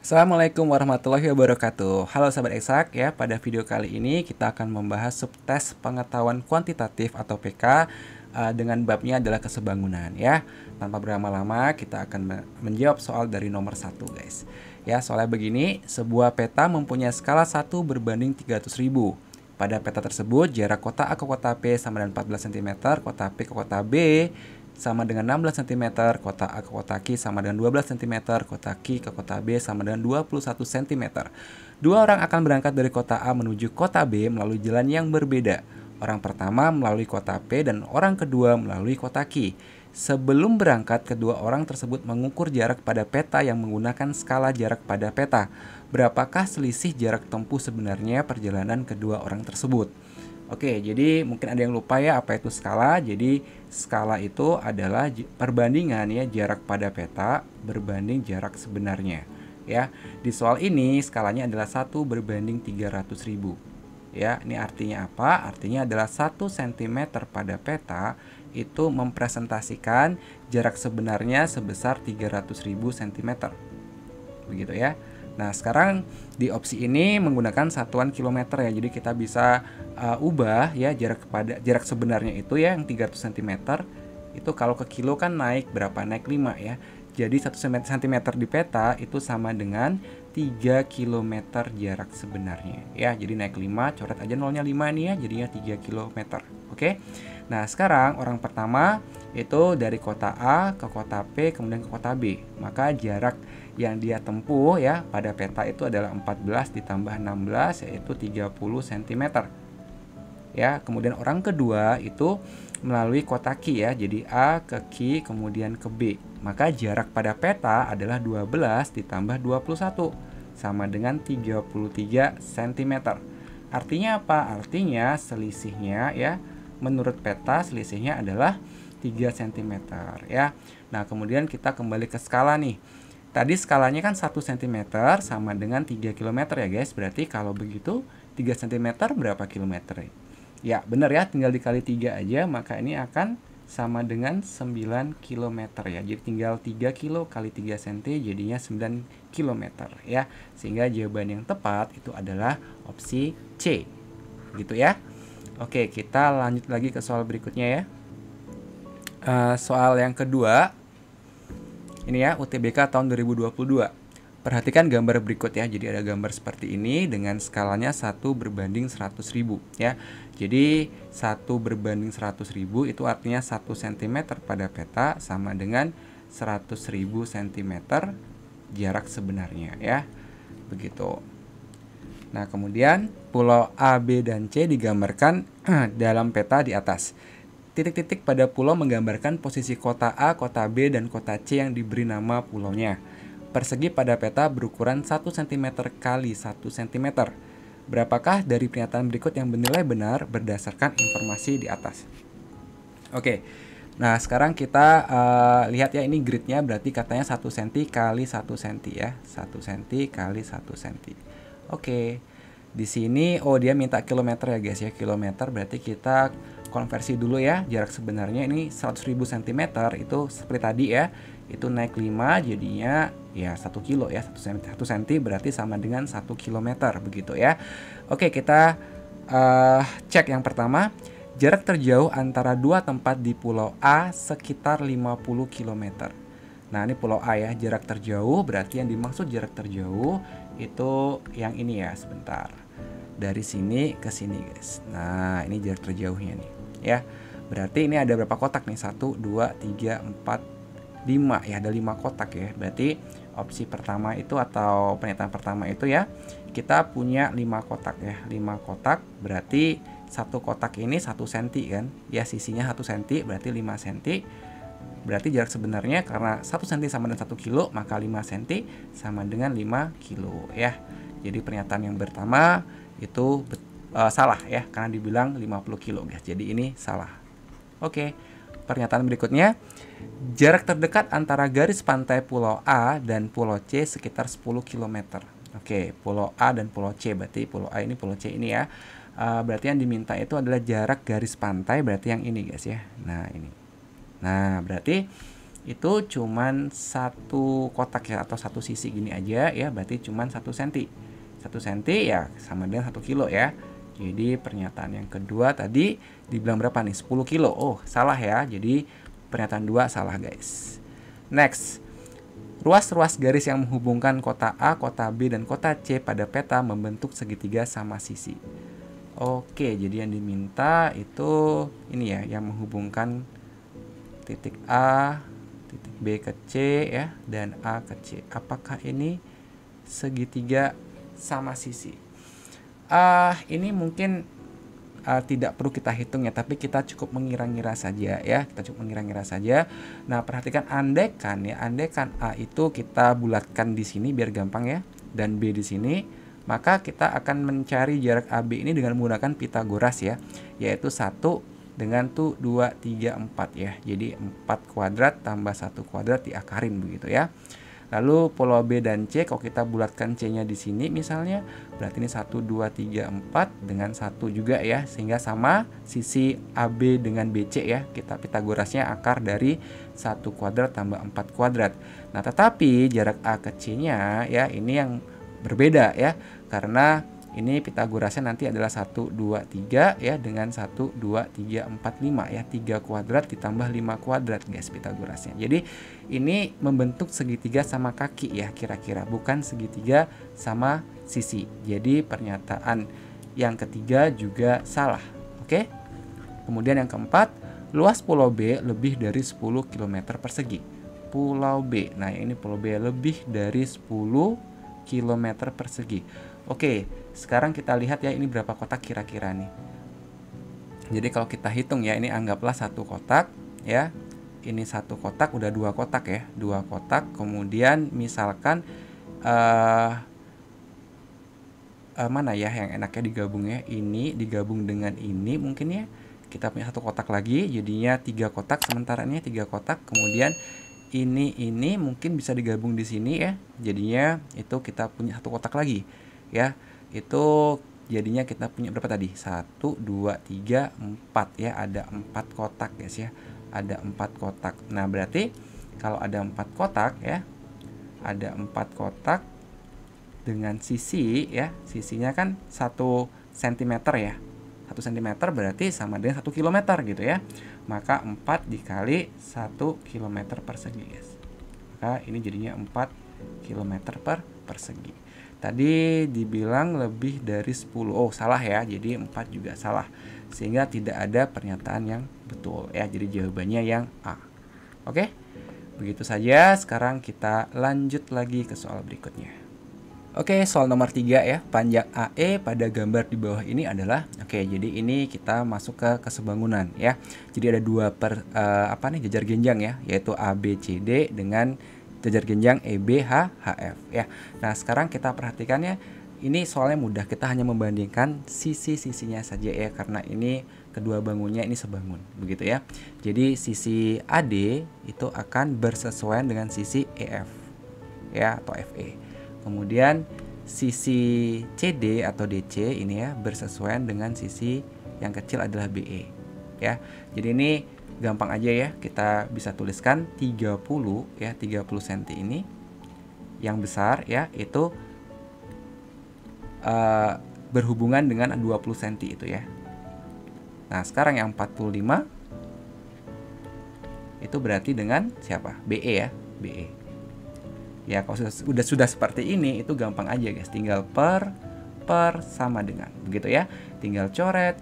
Assalamualaikum warahmatullahi wabarakatuh. Halo sahabat eksak ya, pada video kali ini kita akan membahas subtes pengetahuan kuantitatif atau PK dengan babnya adalah kesebangunan ya. Tanpa berlama-lama kita akan menjawab soal dari nomor 1 guys. Ya, soalnya begini, sebuah peta mempunyai skala 1 berbanding 300.000. Pada peta tersebut jarak kota A ke kota P sama dengan 14 cm, kota P ke kota B sama dengan 16 cm, kota A ke kota Q sama dengan 12 cm, kota Q ke kota B sama dengan 21 cm. Dua orang akan berangkat dari kota A menuju kota B melalui jalan yang berbeda. Orang pertama melalui kota P dan orang kedua melalui kota Q. Sebelum berangkat, kedua orang tersebut mengukur jarak pada peta yang menggunakan skala jarak pada peta. Berapakah selisih jarak tempuh sebenarnya perjalanan kedua orang tersebut? Oke, jadi mungkin ada yang lupa ya apa itu skala. Jadi skala itu adalah perbandingan ya jarak pada peta berbanding jarak sebenarnya. Ya, di soal ini skalanya adalah 1 berbanding 300.000. Ya, ini artinya apa? Artinya adalah 1 cm pada peta itu mempresentasikan jarak sebenarnya sebesar 300.000 cm. Begitu ya. Nah, sekarang di opsi ini menggunakan satuan kilometer ya. Jadi kita bisa ubah ya jarak sebenarnya itu ya yang 300 cm itu kalau ke kilo kan naik berapa? Naik 5 ya. Jadi 1 cm di peta itu sama dengan 3 km jarak sebenarnya ya. Jadi naik 5, coret aja nolnya 5 nih ya, jadinya 3 km. Oke. Nah, sekarang orang pertama itu dari kota A ke kota P kemudian ke kota B. Maka jarak yang dia tempuh ya pada peta itu adalah 14 ditambah 16 yaitu 30 cm. Ya, kemudian orang kedua itu melalui kota Q ya. Jadi A ke Q kemudian ke B. Maka jarak pada peta adalah 12 ditambah 21 sama dengan 33 cm. Artinya apa? Artinya selisihnya ya menurut peta selisihnya adalah 3 cm ya. Nah, kemudian kita kembali ke skala nih. Tadi skalanya kan 1 cm sama dengan 3 km ya guys. Berarti kalau begitu 3 cm berapa kilometer? Ya benar ya, tinggal dikali 3 aja. Maka ini akan sama dengan 9 km ya. Jadi tinggal 3 kilo kali 3 cm jadinya 9 km ya. Sehingga jawaban yang tepat itu adalah opsi C. Gitu ya. Oke, kita lanjut lagi ke soal berikutnya ya. Soal yang kedua. Ini ya, UTBK tahun 2022. Perhatikan gambar berikut ya. Jadi ada gambar seperti ini dengan skalanya 1 berbanding 100.000 ya. Jadi 1 berbanding 100.000 itu artinya 1 cm pada peta sama dengan 100.000 cm jarak sebenarnya ya. Begitu. Nah, kemudian pulau A, B, dan C digambarkan dalam peta di atas. Titik-titik pada pulau menggambarkan posisi kota A, kota B, dan kota C yang diberi nama pulaunya. Persegi pada peta berukuran 1 cm kali 1 cm. Berapakah dari pernyataan berikut yang bernilai benar berdasarkan informasi di atas? Oke, nah sekarang kita lihat ya, ini gridnya berarti katanya 1 cm kali 1 cm ya. 1 cm kali 1 cm. Oke, di sini dia minta kilometer ya guys ya. Kilometer berarti kita konversi dulu ya. Jarak sebenarnya ini 100.000 cm itu seperti tadi ya. Itu naik 5 jadinya ya 1 kilo ya. 1 cm berarti sama dengan 1 km begitu ya. Oke, kita cek yang pertama. Jarak terjauh antara dua tempat di pulau A sekitar 50 km. Nah, ini pulau A ya. Jarak terjauh berarti yang dimaksud jarak terjauh itu yang ini ya. Sebentar. Dari sini ke sini guys. Nah, ini jarak terjauhnya nih ya. Berarti ini ada berapa kotak nih? 1, 2, 3, 4, 5 ya. Ada 5 kotak ya. Berarti opsi pertama itu atau pernyataan pertama itu ya, kita punya 5 kotak ya. 5 kotak berarti satu kotak ini 1 cm kan ya. Sisinya 1 cm berarti 5 cm. Berarti jarak sebenarnya karena 1 cm sama dengan 1 kilo, maka 5 cm sama dengan 5 kilo ya. Jadi pernyataan yang pertama itu salah ya, karena dibilang 50 kilo guys. Jadi ini salah. Oke, pernyataan berikutnya. Jarak terdekat antara garis pantai pulau A dan pulau C sekitar 10 km. Oke, pulau A dan pulau C, berarti pulau A ini pulau C ini ya. Berarti yang diminta itu adalah jarak garis pantai, berarti yang ini guys ya. Nah, ini. Nah, berarti itu cuman satu kotak ya, atau satu sisi gini aja ya, berarti cuman 1 cm. 1 cm ya sama dengan 1 kilo ya. Jadi pernyataan yang kedua tadi dibilang berapa nih? 10 kilo. Oh, salah ya. Jadi pernyataan 2 salah, guys. Next. Ruas-ruas garis yang menghubungkan kota A, kota B, dan kota C pada peta membentuk segitiga sama sisi. Oke, jadi yang diminta itu ini ya, yang menghubungkan titik A, titik B ke C ya, dan A ke C. Apakah ini segitiga sama sisi? Ini mungkin tidak perlu kita hitung ya, tapi kita cukup mengira-ngira saja ya. Kita cukup mengira-ngira saja. Nah, perhatikan andaikan A itu kita bulatkan di sini biar gampang ya, dan B di sini, maka kita akan mencari jarak AB ini dengan menggunakan Pitagoras ya, yaitu 1 dengan 2, 3, 4 ya. Jadi 4 kuadrat tambah 1 kuadrat diakarin begitu ya. Lalu pulau B dan C, kalau kita bulatkan C-nya di sini misalnya, berarti ini 1, 2, 3, 4 dengan 1 juga ya, sehingga sama sisi AB dengan BC ya. Kita Pitagorasnya akar dari 1 kuadrat tambah 4 kuadrat. Nah, tetapi jarak A ke C-nya ya, ini yang berbeda ya, karena ini Pitagorasnya nanti adalah 1, 2, 3 ya, dengan 1, 2, 3, 4, 5 ya. 3 kuadrat ditambah 5 kuadrat guys Pitagorasnya. Jadi ini membentuk segitiga sama kaki ya kira-kira, bukan segitiga sama sisi. Jadi pernyataan yang ketiga juga salah. Oke. Kemudian yang keempat, luas Pulau B lebih dari 10 km persegi. Pulau B. Nah, ini Pulau B lebih dari 10 km persegi. Oke, sekarang kita lihat ya, ini berapa kotak kira-kira nih. Jadi kalau kita hitung ya, ini anggaplah satu kotak ya. Ini satu kotak, udah 2 kotak ya, 2 kotak. Kemudian misalkan mana ya yang enaknya digabung ya? Ini digabung dengan ini mungkin ya. Kita punya satu kotak lagi, jadinya 3 kotak. Sementara ini 3 kotak. Kemudian ini mungkin bisa digabung di sini ya. Jadinya itu kita punya satu kotak lagi ya. Itu jadinya kita punya berapa tadi? 1, 2, 3, 4 ya. Ada 4 kotak guys ya. Ada 4 kotak. Nah, berarti kalau ada 4 kotak ya, ada 4 kotak dengan sisi ya, sisinya kan 1 cm ya. 1 cm berarti sama dengan 1 km gitu ya. Maka 4 dikali 1 km persegi guys. Maka ini jadinya 4 km persegi. Tadi dibilang lebih dari 10. Oh, salah ya. Jadi 4 juga salah. Sehingga tidak ada pernyataan yang betul ya. Jadi jawabannya yang A. Oke? Begitu saja. Sekarang kita lanjut lagi ke soal berikutnya. Oke, soal nomor 3 ya. Panjang AE pada gambar di bawah ini adalah, oke, jadi ini kita masuk ke kesebangunan ya. Jadi ada dua jajar genjang ya, yaitu ABCD dengan jajar genjang EBHHF ya. Nah, sekarang kita perhatikannya, ini soalnya mudah, kita hanya membandingkan sisi-sisinya saja ya, karena ini kedua bangunnya ini sebangun begitu ya. Jadi sisi AD itu akan bersesuaian dengan sisi EF ya, atau FE. Kemudian sisi CD atau DC ini ya bersesuaian dengan sisi yang kecil adalah BE ya. Jadi ini gampang aja ya, kita bisa tuliskan 30 ya, 30 cm ini yang besar ya, itu berhubungan dengan 20 cm itu ya. Nah, sekarang yang 45 itu berarti dengan siapa? BE ya, BE. Ya, kalau sudah seperti ini itu gampang aja guys, tinggal per sama dengan begitu ya. Tinggal coret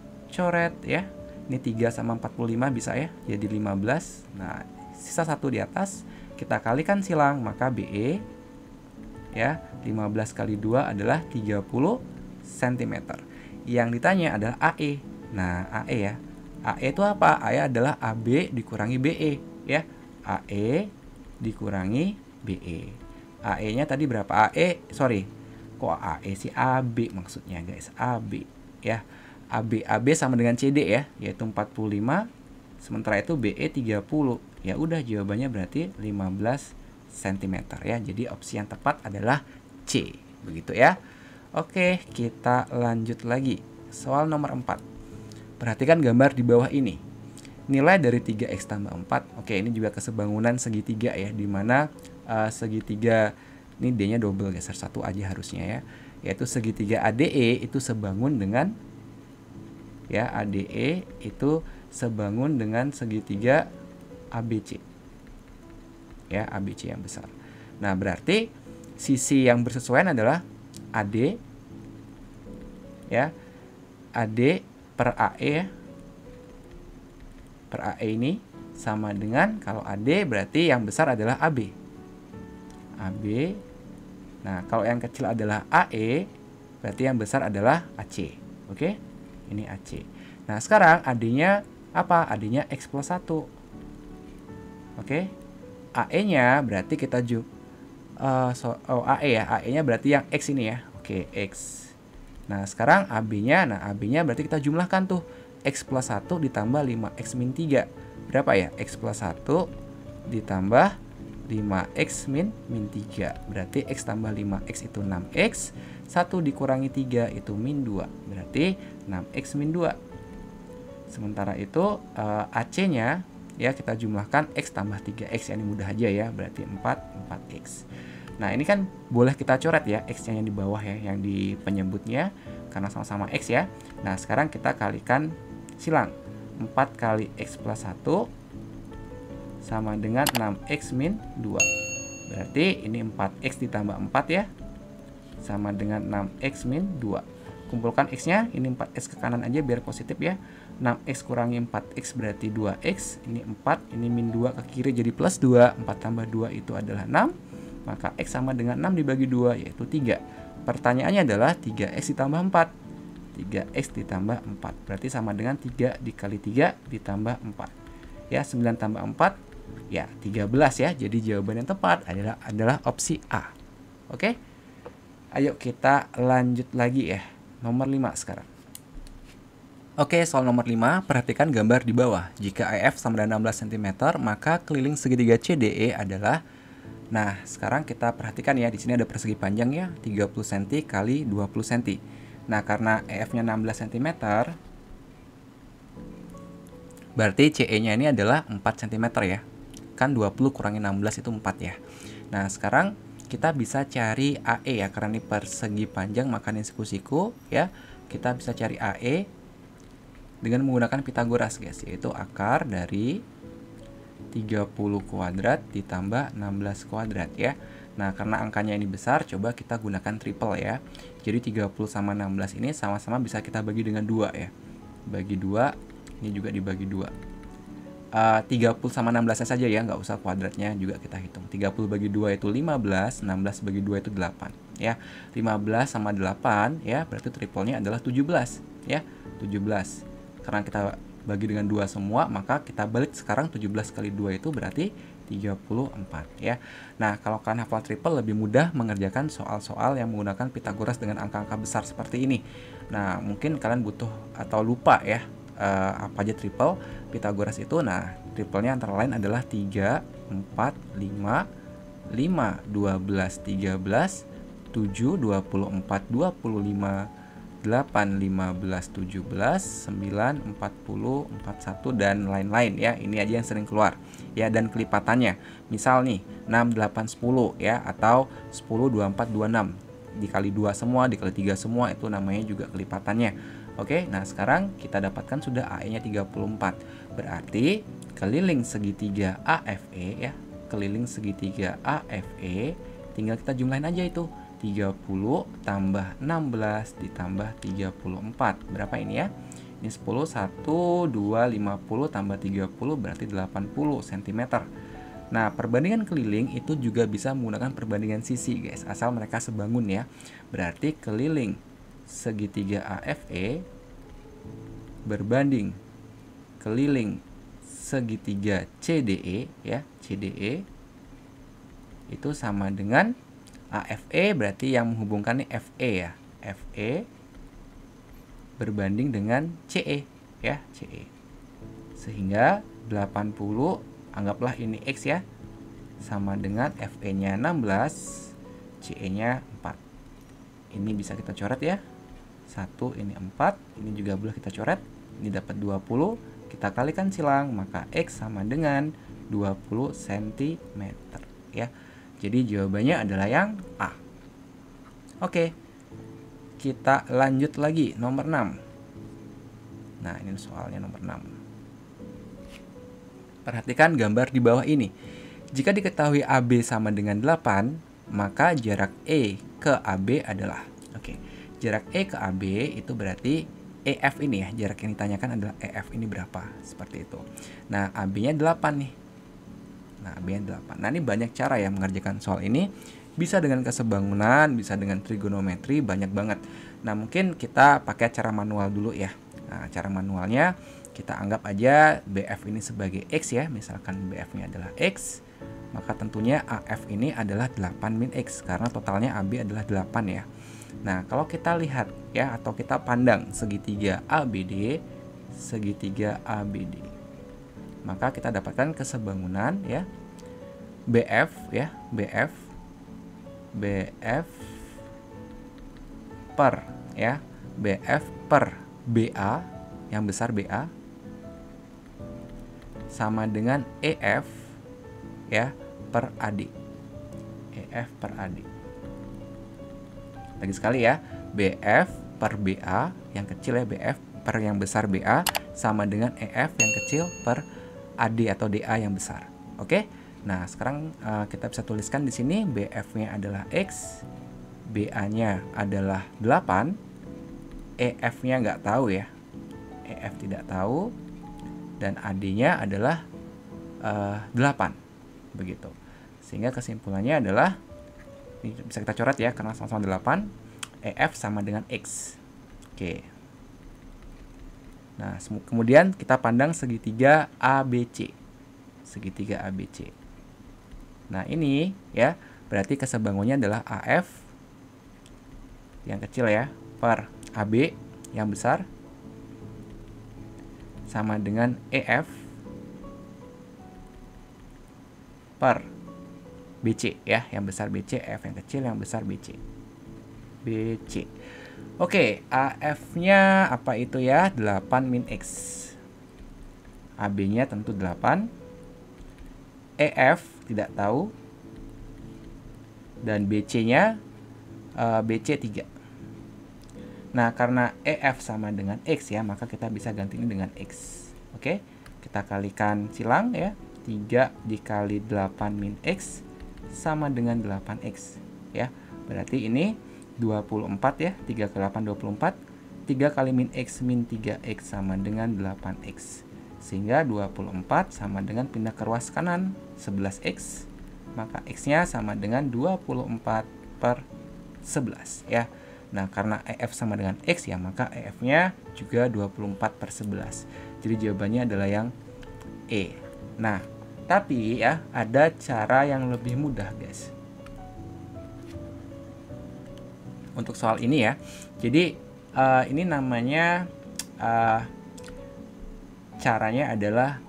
ya. Ini 3 sama 45 bisa ya, jadi 15. Nah, sisa 1 di atas kita kalikan silang, maka BE ya, 15 kali 2 adalah 30 cm. Yang ditanya adalah AE. Nah, AE ya. AE itu apa? AE adalah AB dikurangi BE ya. AE dikurangi BE. AE-nya tadi berapa? Kok AE sih? AB maksudnya guys, AB ya. AB sama dengan CD ya, yaitu 45. Sementara itu BE 30. Ya udah, jawabannya berarti 15 cm ya. Jadi opsi yang tepat adalah C, begitu ya. Oke, kita lanjut lagi. Soal nomor 4. Perhatikan gambar di bawah ini. nilai dari 3x tambah 4. Oke, ini juga kesebangunan segitiga ya, dimana segitiga ini D-nya double, geser satu aja harusnya ya, yaitu segitiga ADE itu sebangun dengan ya, ADE itu sebangun dengan segitiga ABC ya, ABC yang besar. Nah, berarti sisi yang bersesuaian adalah AD ya, AD per AE ya, per AE ini sama dengan, kalau AD berarti yang besar adalah AB. AB. Nah, kalau yang kecil adalah AE, berarti yang besar adalah AC. Oke? Ini AC. Nah, sekarang AD-nya apa? AD-nya X plus 1. Oke? AE-nya berarti kita AE ya. AE-nya berarti yang X ini ya. Oke, X. Nah, sekarang AB-nya, berarti kita jumlahkan tuh. X plus 1 ditambah 5X min 3. Berapa ya? X plus 1 ditambah 5X min 3. Berarti X tambah 5X itu 6X. 1 dikurangi 3 itu min 2. Berarti 6X min 2. Sementara itu AC-nya ya kita jumlahkan X tambah 3X. Ini mudah aja ya. Berarti 4X. Nah, ini kan boleh kita coret ya, X-nya yang di bawah ya, yang di penyebutnya, karena sama-sama X ya. Nah, sekarang kita kalikan silang. 4 kali X plus 1 sama dengan 6X min 2. Berarti ini 4X ditambah 4 ya, sama dengan 6X min 2. Kumpulkan X-nya, ini 4X ke kanan aja biar positif ya. 6X kurangi 4X berarti 2X. Ini 4, ini min 2 ke kiri jadi plus 2. 4 tambah 2 itu adalah 6. Maka X sama dengan 6 dibagi 2, yaitu 3. Pertanyaannya adalah 3X ditambah 4. 3X ditambah 4. Berarti sama dengan 3 dikali 3 ditambah 4. Ya, 9 tambah 4, ya 13 ya. Jadi jawaban yang tepat adalah opsi A. Oke? Ayo kita lanjut lagi ya. Nomor 5 sekarang. Oke, soal nomor 5, perhatikan gambar di bawah. Jika AF sama dengan 16 cm, maka keliling segitiga CDE adalah. Nah, sekarang kita perhatikan ya, di sini ada persegi panjang ya, 30 cm kali 20 cm. Nah, karena EF-nya 16 cm, berarti CE-nya ini adalah 4 cm ya. Kan 20 kurangi 16 itu 4 ya. Nah, sekarang kita bisa cari AE ya, karena ini persegi panjang, maka ini siku-siku ya. Kita bisa cari AE dengan menggunakan Pitagoras guys, yaitu akar dari 30 kuadrat ditambah 16 kuadrat ya. Nah, karena angkanya ini besar, coba kita gunakan triple ya. Jadi 30 sama 16 ini sama-sama bisa kita bagi dengan 2 ya. Bagi 2, ini juga dibagi 2. 30 sama 16 saja ya, nggak usah kuadratnya juga kita hitung. 30 bagi 2 itu 15, 16 bagi 2 itu 8 ya. 15 sama 8 ya, berarti triplenya adalah 17 ya. 17. Karena kita bagi dengan 2 semua, maka kita balik sekarang 17 kali 2 itu berarti 34 ya. Nah, kalau kalian hafal triple lebih mudah mengerjakan soal-soal yang menggunakan Pitagoras dengan angka-angka besar seperti ini. Nah, mungkin kalian butuh atau lupa ya apa aja triple Pitagoras itu. Nah, triplenya antara lain adalah 3, 4, 5, 5, 12, 13, 7, 24, 25, 8, 15, 17, 9, 40, 41, dan lain-lain ya. Ini aja yang sering keluar ya, dan kelipatannya. Misal nih 6, 8, 10 ya, atau 10, 24, 26. Dikali 2 semua, dikali 3 semua, itu namanya juga kelipatannya. Oke, nah sekarang kita dapatkan sudah AE-nya 34. Berarti keliling segitiga AFE ya, keliling segitiga AFE, tinggal kita jumlahin aja itu. 30 tambah 16 ditambah 34. Berapa ini ya? Ini 10, 1, 2, 50 tambah 30 berarti 80 cm. Nah, perbandingan keliling itu juga bisa menggunakan perbandingan sisi guys, asal mereka sebangun ya. Berarti keliling segitiga AFE berbanding keliling segitiga CDE ya, CDE itu sama dengan AFE, berarti yang menghubungkan ini FE ya. FE berbanding dengan CE ya, CE. Sehingga 80, anggaplah ini X ya, sama dengan FE-nya 16, CE-nya 4. Ini bisa kita coret ya. 1, ini 4, ini juga boleh kita coret. Ini dapat 20, kita kalikan silang, maka X sama dengan 20 cm ya. Jadi jawabannya adalah yang A. Oke. Kita lanjut lagi nomor 6. Nah, ini soalnya nomor 6. Perhatikan gambar di bawah ini. Jika diketahui AB sama dengan 8, maka jarak E ke AB adalah, jarak E ke AB itu berarti EF ini ya, jarak yang ditanyakan adalah EF ini berapa, seperti itu. Nah, AB-nya 8 nih. Nah, AB-nya 8. Nah, ini banyak cara ya mengerjakan soal ini. Bisa dengan kesebangunan, bisa dengan trigonometri, banyak banget. Nah, mungkin kita pakai cara manual dulu ya. Nah, cara manualnya kita anggap aja BF ini sebagai X ya. Misalkan BF-nya adalah X, maka tentunya AF ini adalah 8 min X, karena totalnya AB adalah 8 ya. Nah, kalau kita lihat ya, atau kita pandang segitiga ABD, maka kita dapatkan kesebangunan ya, BF ya, BF per ya, BF per BA yang besar BA sama dengan EF ya per AD. EF per AD. Lagi sekali ya, BF per BA yang kecil ya, BF per yang besar BA sama dengan EF yang kecil per AD atau DA yang besar. Oke. Nah, sekarang kita bisa tuliskan di sini BF-nya adalah X, BA-nya adalah 8, EF-nya nggak tahu ya. EF tidak tahu, dan AD-nya adalah 8. Begitu. Sehingga kesimpulannya adalah, ini bisa kita coret ya, karena sama-sama 8, EF sama dengan X. Oke. Nah, kemudian kita pandang segitiga ABC. Segitiga ABC. Nah, ini ya, berarti kesebangunnya adalah AF yang kecil ya, per AB yang besar, sama dengan EF per BC ya, yang besar BC, EF yang kecil, yang besar BC. BC. Oke, AF-nya apa itu ya? 8 min X. AB-nya tentu 8. EF tidak tahu. Dan BC-nya BC 3. Nah, karena EF sama dengan X ya, maka kita bisa ganti ini dengan X. Oke, kita kalikan silang ya. 3 dikali 8 min X sama dengan 8X ya. Berarti ini 24 ya, 3 kali 8 24. 3 kali min X min 3X sama dengan 8X. Sehingga 24 sama dengan pindah ke ruas kanan 11X. Maka X-nya sama dengan 24 per 11 ya. Nah, karena EF sama dengan X ya, maka EF-nya juga 24 per 11. Jadi jawabannya adalah yang E. Nah, tapi ya, ada cara yang lebih mudah guys untuk soal ini ya. Jadi ini namanya caranya adalah,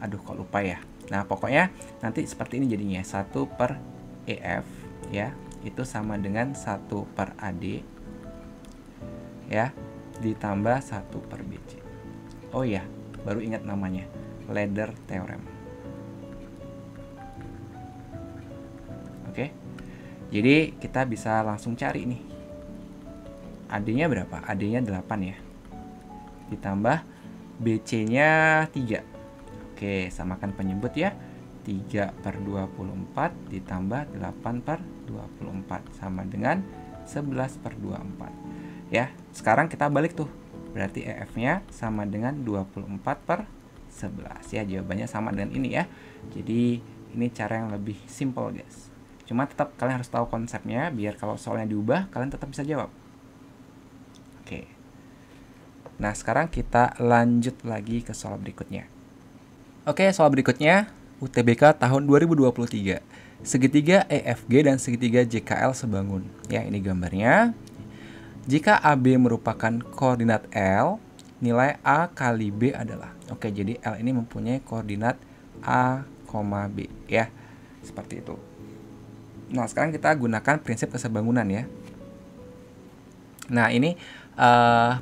aduh kok lupa ya. Nah, pokoknya nanti seperti ini jadinya, 1 per EF ya, itu sama dengan 1 per AD ya, ditambah 1 per BC. Oh iya, baru ingat namanya, ladder theorem. Oke, jadi kita bisa langsung cari nih, AD-nya berapa? AD-nya 8 ya, ditambah BC-nya 3. Oke, samakan penyebut ya, 3 per 24 ditambah 8 per 24 sama dengan 11 per 24 ya. Sekarang kita balik tuh, berarti EF-nya sama dengan 24 per 11 ya, jawabannya sama dengan ini ya. Jadi ini cara yang lebih simple guys, cuma tetap kalian harus tahu konsepnya biar kalau soalnya diubah kalian tetap bisa jawab. Oke, nah sekarang kita lanjut lagi ke soal berikutnya. Oke, soal berikutnya UTBK tahun 2023. Segitiga EFG dan segitiga JKL sebangun. Ya, ini gambarnya. Jika AB merupakan koordinat L, nilai A kali B adalah. Oke, jadi L ini mempunyai koordinat A, B ya. Seperti itu. Nah, sekarang kita gunakan prinsip kesebangunan ya. Nah, ini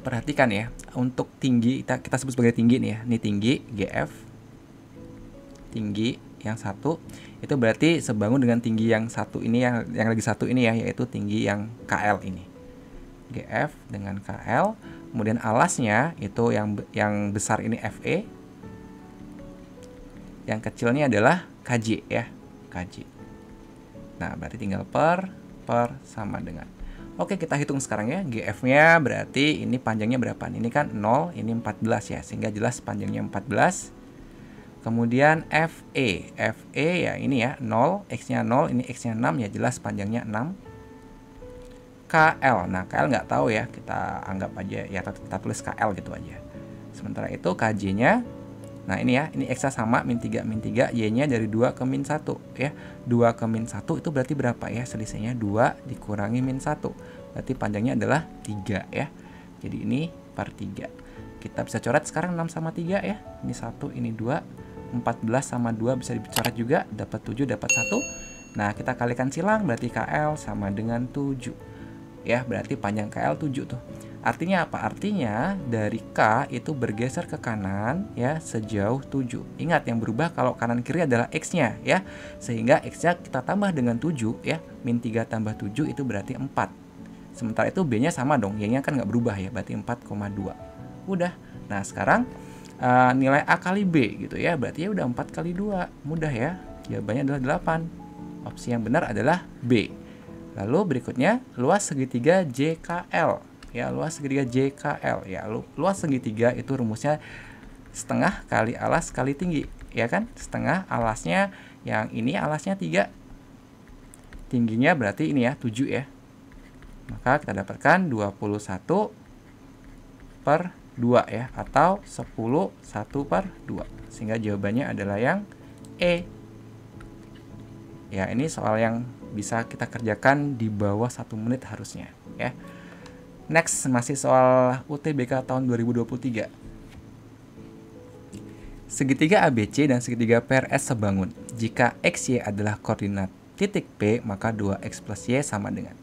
perhatikan ya, untuk tinggi kita sebut sebagai tinggi nih ya. Ini tinggi GF, tinggi yang satu itu berarti sebangun dengan tinggi yang satu ini, yang lagi satu ini ya, yaitu tinggi yang KL ini. GF dengan KL, kemudian alasnya itu yang besar ini FE, yang kecilnya adalah KJ ya, KJ. Nah, berarti tinggal per sama dengan. Oke, kita hitung sekarang ya. GF-nya berarti ini panjangnya berapa? Ini kan 0, ini 14 ya, sehingga jelas panjangnya 14. Kemudian FE ya ini ya 0, X-nya 0, ini X-nya 6 ya, jelas panjangnya 6. KL, nah KL nggak tahu ya, kita anggap aja ya, kita tulis KL gitu aja. Sementara itu KJ-nya, nah ini ya, ini X-nya sama, min 3, Y-nya dari 2 ke min 1 ya. 2 ke min 1 itu berarti berapa ya? Selisihnya 2 dikurangi min 1. Berarti panjangnya adalah 3 ya. Jadi ini per 3. Kita bisa coret sekarang 6 sama 3 ya. Ini 1, ini 2. 14 sama 2 bisa dicoret juga, dapat 7, dapat 1. Nah, kita kalikan silang, berarti KL sama dengan 7. Ya, berarti panjang KL 7 tuh. Artinya apa? Artinya dari K itu bergeser ke kanan ya sejauh 7. Ingat, yang berubah kalau kanan kiri adalah X-nya ya. Sehingga X-nya kita tambah dengan 7 ya. Min 3 tambah 7 itu berarti 4. Sementara itu B-nya sama dong. Y-nya kan nggak berubah ya, berarti 4,2. Udah. Nah, sekarang nilai A kali B gitu ya, berarti ya udah 4 kali 2. Mudah ya. Jawabannya adalah 8. Opsi yang benar adalah B. Lalu berikutnya luas segitiga JKL. Ya, luas segitiga JKL ya. Luas segitiga itu rumusnya setengah kali alas kali tinggi, ya kan? Setengah alasnya, yang ini alasnya 3. Tingginya berarti ini ya 7 ya. Maka kita dapatkan 21 per 2 ya, atau 10 1 per 2. Sehingga jawabannya adalah yang E. Ya, ini soal yang bisa kita kerjakan di bawah 1 menit harusnya ya. Next, masih soal UTBK tahun 2023. Segitiga ABC dan segitiga PRS sebangun. Jika XY adalah koordinat titik P, maka 2X plus Y sama dengan.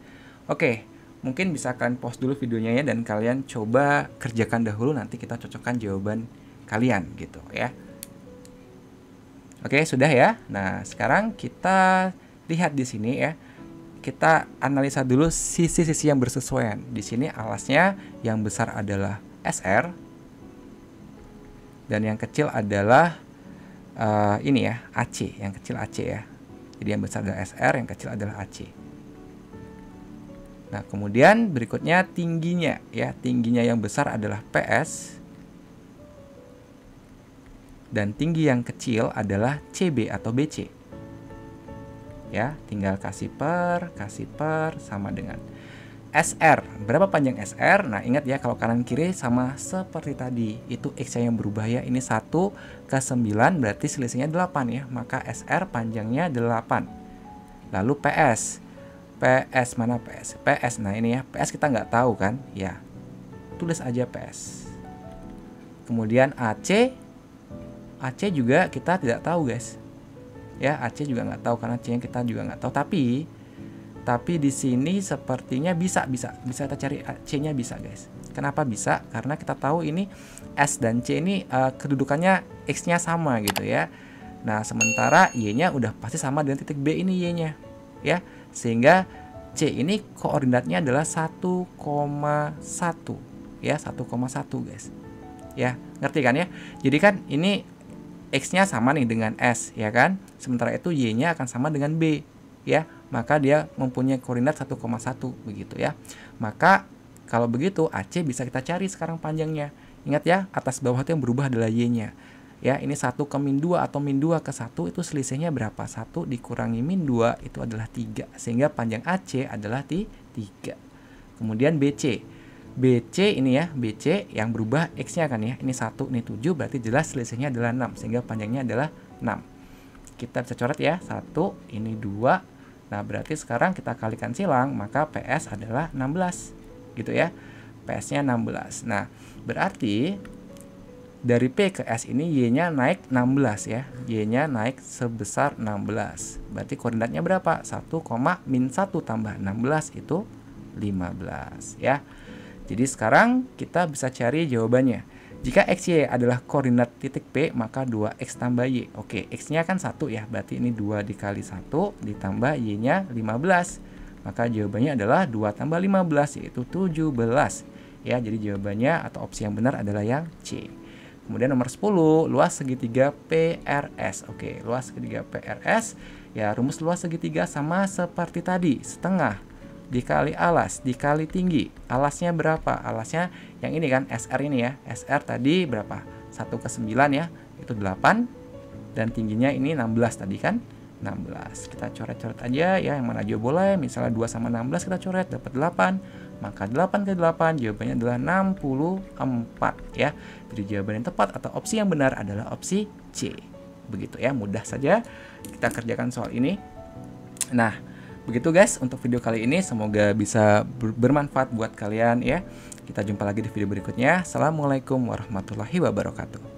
Oke, mungkin bisa kalian pause dulu videonya ya, dan kalian coba kerjakan dahulu, nanti kita cocokkan jawaban kalian gitu ya. Oke, sudah ya. Nah, sekarang kita lihat di sini ya. Kita analisa dulu sisi-sisi yang bersesuaian. Di sini alasnya yang besar adalah SR dan yang kecil adalah ini ya, AC, yang kecil AC ya. Jadi yang besar adalah SR, yang kecil adalah AC. Nah, kemudian berikutnya tingginya ya. Tingginya yang besar adalah PS dan tinggi yang kecil adalah CB atau BC. Ya, tinggal kasih per sama dengan SR. Berapa panjang SR? Nah, ingat ya, kalau kanan kiri sama seperti tadi, itu X-nya yang berubah ya. Ini 1 ke 9 berarti selisihnya 8 ya. Maka SR panjangnya 8. Lalu PS. PS mana PS? PS, nah ini ya, PS kita nggak tahu kan? Ya, tulis aja PS. Kemudian AC juga kita tidak tahu guys. Ya, AC juga nggak tahu karena C-nya kita juga nggak tahu. Tapi di sini sepertinya bisa kita cari C-nya bisa guys. Kenapa bisa? Karena kita tahu ini S dan C ini kedudukannya X-nya sama gitu ya. Nah, sementara Y-nya udah pasti sama dengan titik B ini Y-nya ya. Sehingga C ini koordinatnya adalah 1,1 ya, 1,1 guys. Ya, ngerti kan ya? Jadi kan ini X-nya sama nih dengan S ya kan? Sementara itu Y-nya akan sama dengan B ya. Maka dia mempunyai koordinat 1,1 begitu ya. Maka kalau begitu AC bisa kita cari sekarang panjangnya. Ingat ya, atas bawah itu yang berubah adalah Y-nya. Ya, ini 1 ke min 2 atau min 2 ke 1 itu selisihnya berapa? 1 dikurangi min 2 itu adalah 3. Sehingga panjang AC adalah 3. Kemudian BC. BC ini ya, BC yang berubah X-nya kan ya. Ini 1, ini 7, berarti jelas selisihnya adalah 6. Sehingga panjangnya adalah 6. Kita bisa coret ya, 1, ini 2. Nah, berarti sekarang kita kalikan silang, maka PS adalah 16. Gitu ya. PS-nya 16. Nah, berarti dari P ke S ini Y-nya naik 16 ya. Y-nya naik sebesar 16. Berarti koordinatnya berapa? 1, min 1 tambah 16 itu 15 ya. Jadi sekarang kita bisa cari jawabannya. Jika XY adalah koordinat titik P, maka 2X tambah Y. Oke, X-nya kan 1 ya, berarti ini 2 dikali 1 ditambah Y-nya 15. Maka jawabannya adalah 2 tambah 15, yaitu 17. Ya, jadi jawabannya atau opsi yang benar adalah yang C. Kemudian nomor 10, luas segitiga PRS. Oke, luas segitiga PRS. Ya, rumus luas segitiga sama seperti tadi, setengah dikali alas dikali tinggi. Alasnya berapa? Alasnya yang ini kan, SR ini ya. SR tadi berapa? 1/9 ya, itu 8. Dan tingginya ini 16 tadi kan, 16. Kita coret-coret aja ya, yang mana aja boleh. Misalnya 2 sama 16 kita coret, dapat 8. Maka 8 kali 8 jawabannya adalah 64 ya. Jadi jawaban yang tepat atau opsi yang benar adalah opsi C. Begitu ya, mudah saja kita kerjakan soal ini. Nah, begitu guys untuk video kali ini, semoga bisa bermanfaat buat kalian ya. Kita jumpa lagi di video berikutnya. Assalamualaikum warahmatullahi wabarakatuh.